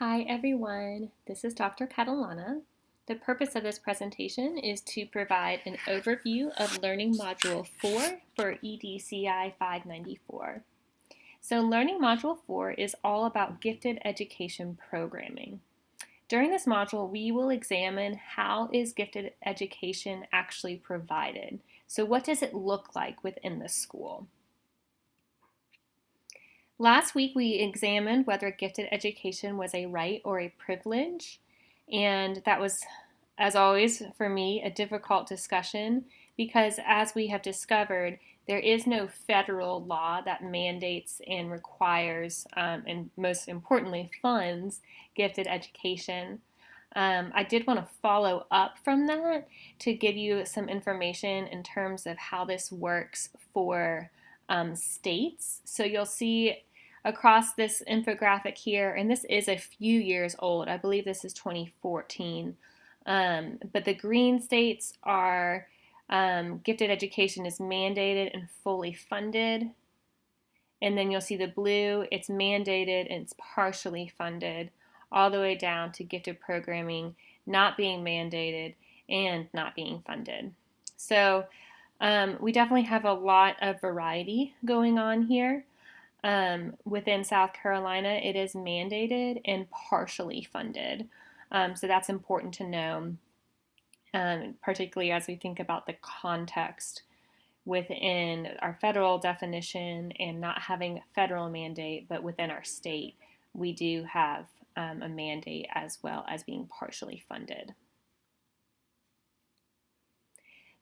Hi everyone, this is Dr. Catalana. The purpose of this presentation is to provide an overview of Learning Module 4 for EDCI 594. So Learning Module 4 is all about gifted education programming. During this module, we will examine how is gifted education actually provided. So what does it look like within the school? Last week, we examined whether gifted education was a right or a privilege, and that was, as always, for me, a difficult discussion because, as we have discovered, there is no federal law that mandates and requires, and most importantly, funds gifted education. I did want to follow up from that to give you some information in terms of how this works for states. So you'll see across this infographic here, and this is a few years old. I believe this is 2014. But the green states are gifted education is mandated and fully funded. And then you'll see the blue, it's mandated and it's partially funded, all the way down to gifted programming not being mandated and not being funded. So we definitely have a lot of variety going on here. Within South Carolina, it is mandated and partially funded. So that's important to know, particularly as we think about the context within our federal definition and not having a federal mandate, but within our state, we do have a mandate as well as being partially funded.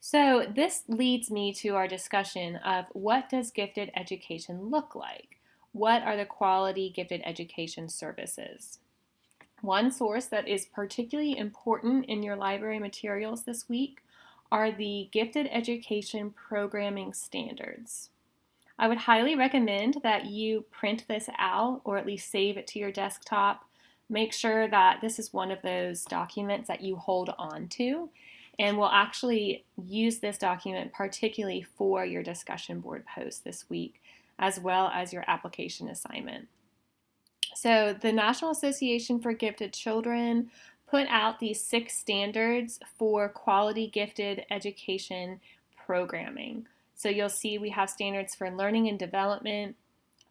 So this leads me to our discussion of what does gifted education look like? What are the quality gifted education services? One source that is particularly important in your library materials this week are the Gifted Education Programming Standards. I would highly recommend that you print this out or at least save it to your desktop. Make sure that this is one of those documents that you hold on to, and we'll actually use this document particularly for your discussion board post this week, as well as your application assignment. So the National Association for Gifted Children put out these 6 standards for quality gifted education programming. So you'll see we have standards for learning and development,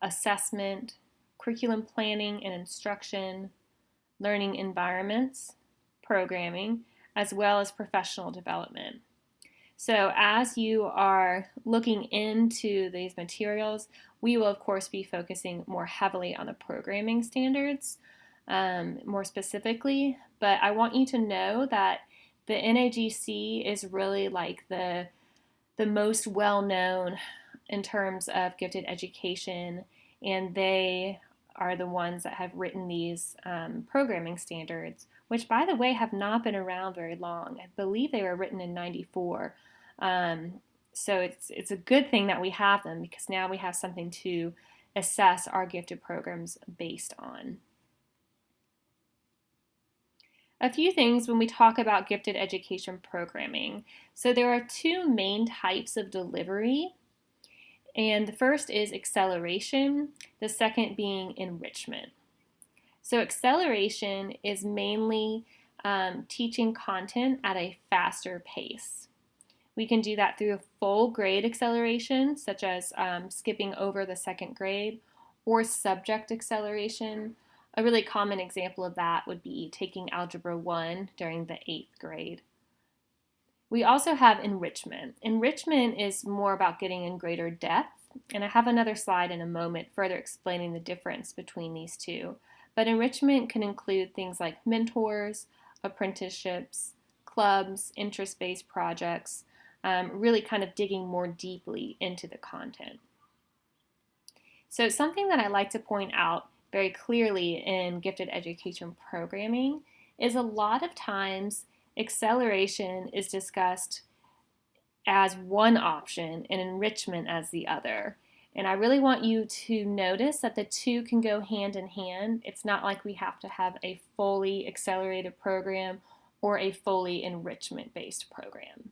assessment, curriculum planning and instruction, learning environments, programming, as well as professional development. So as you are looking into these materials, we will of course be focusing more heavily on the programming standards, more specifically, but I want you to know that the NAGC is really like the most well-known in terms of gifted education, and they are the ones that have written these programming standards, which by the way have not been around very long. I believe they were written in '94. So it's a good thing that we have them because now we have something to assess our gifted programs based on. A few things when we talk about gifted education programming. So there are 2 main types of delivery, and the first is acceleration, the second being enrichment. So acceleration is mainly teaching content at a faster pace. We can do that through a full grade acceleration, such as skipping over the 2nd grade, or subject acceleration. A really common example of that would be taking Algebra 1 during the 8th grade. We also have enrichment. Enrichment is more about getting in greater depth, and I have another slide in a moment further explaining the difference between these two. But enrichment can include things like mentors, apprenticeships, clubs, interest-based projects, really kind of digging more deeply into the content. So something that I like to point out very clearly in gifted education programming is a lot of times acceleration is discussed as one option and enrichment as the other. And I really want you to notice that the 2 can go hand in hand. It's not like we have to have a fully accelerated program or a fully enrichment-based program.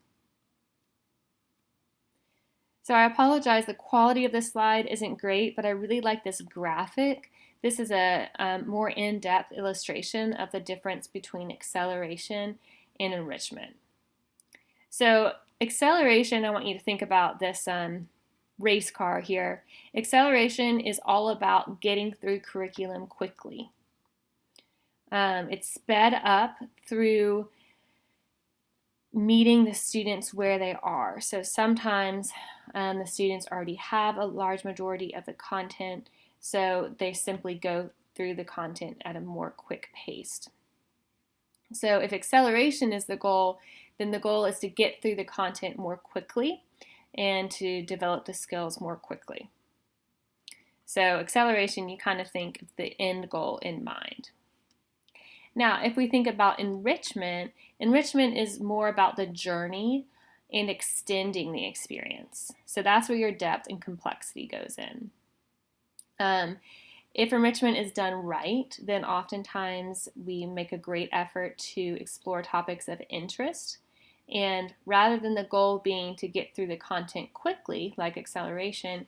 So I apologize, the quality of this slide isn't great, but I really like this graphic This is a more in-depth illustration of the difference between acceleration and enrichment. So acceleration, I want you to think about this race car here. Acceleration is all about getting through curriculum quickly. It's sped up through meeting the students where they are. So sometimes the students already have a large majority of the content, so they simply go through the content at a more quick pace. So if acceleration is the goal, then the goal is to get through the content more quickly and to develop the skills more quickly. So acceleration, you kind of think of the end goal in mind. Now, if we think about enrichment, enrichment is more about the journey and extending the experience. So that's where your depth and complexity goes in. If enrichment is done right, then oftentimes we make a great effort to explore topics of interest. And rather than the goal being to get through the content quickly, like acceleration,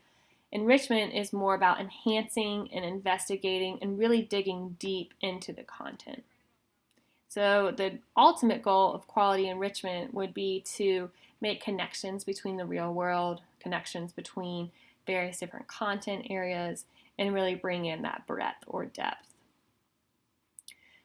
enrichment is more about enhancing and investigating and really digging deep into the content. So the ultimate goal of quality enrichment would be to make connections between the real world, connections between various different content areas, and really bring in that breadth or depth.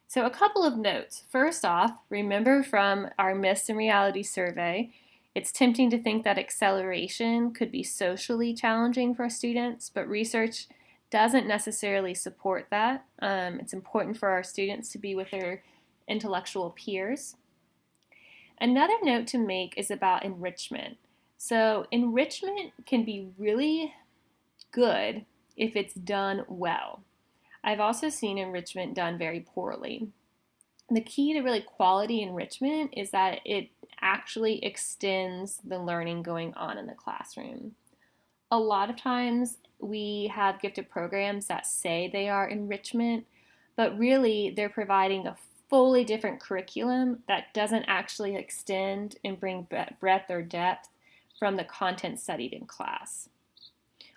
So a couple of notes. First off, remember from our Myths and Reality survey, it's tempting to think that acceleration could be socially challenging for students, but research doesn't necessarily support that. It's important for our students to be with their intellectual peers. Another note to make is about enrichment. So enrichment can be really good if it's done well. I've also seen enrichment done very poorly. The key to really quality enrichment is that it actually extends the learning going on in the classroom. A lot of times we have gifted programs that say they are enrichment, but really they're providing a fully different curriculum that doesn't actually extend and bring breadth or depth from the content studied in class.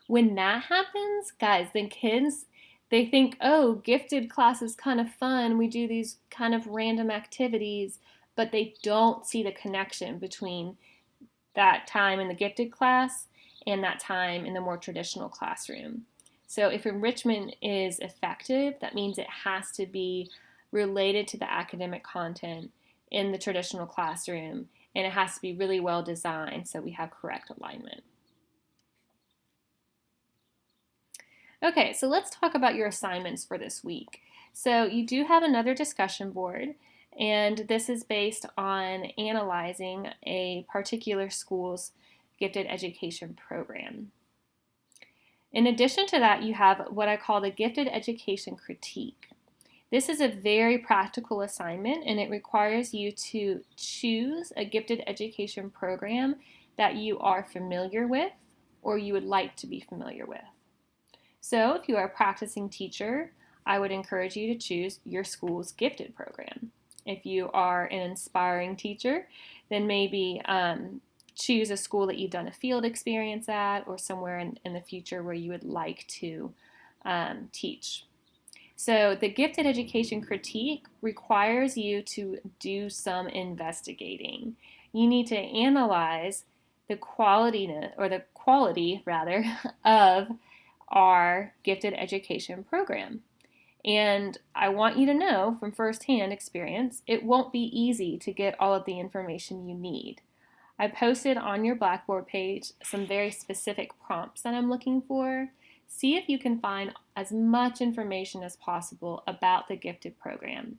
When that happens, guys, then kids, they think, oh, gifted class is kind of fun. We do these kind of random activities, but they don't see the connection between that time in the gifted class and that time in the more traditional classroom. So if enrichment is effective, that means it has to be related to the academic content in the traditional classroom, and it has to be really well designed so we have correct alignment. Okay, so let's talk about your assignments for this week. So you do have another discussion board, and this is based on analyzing a particular school's gifted education program. In addition to that, you have what I call the gifted education critique. This is a very practical assignment, and it requires you to choose a gifted education program that you are familiar with or you would like to be familiar with. So if you are a practicing teacher, I would encourage you to choose your school's gifted program. If you are an inspiring teacher, then maybe choose a school that you've done a field experience at or somewhere in the future where you would like to teach. So the gifted education critique requires you to do some investigating. You need to analyze the quality of our gifted education program. And I want you to know from firsthand experience, it won't be easy to get all of the information you need. I posted on your Blackboard page some very specific prompts that I'm looking for. See if you can find as much information as possible about the gifted program.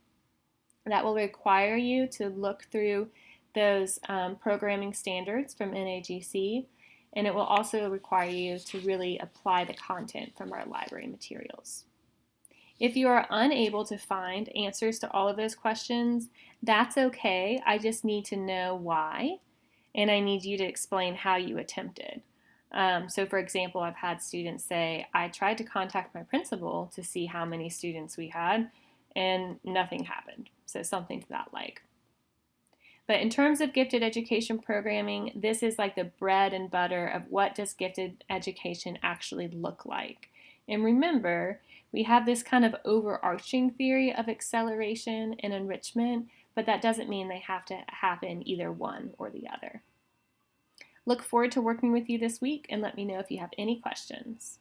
That will require you to look through those programming standards from NAGC, and it will also require you to really apply the content from our library materials. If you are unable to find answers to all of those questions, that's okay. I just need to know why, and I need you to explain how you attempted. So for example, I've had students say, I tried to contact my principal to see how many students we had, and nothing happened. So something to that like. But in terms of gifted education programming, this is like the bread and butter of what does gifted education actually look like. And remember, We have this kind of overarching theory of acceleration and enrichment, but that doesn't mean they have to happen either one or the other. Look forward to working with you this week and let me know if you have any questions.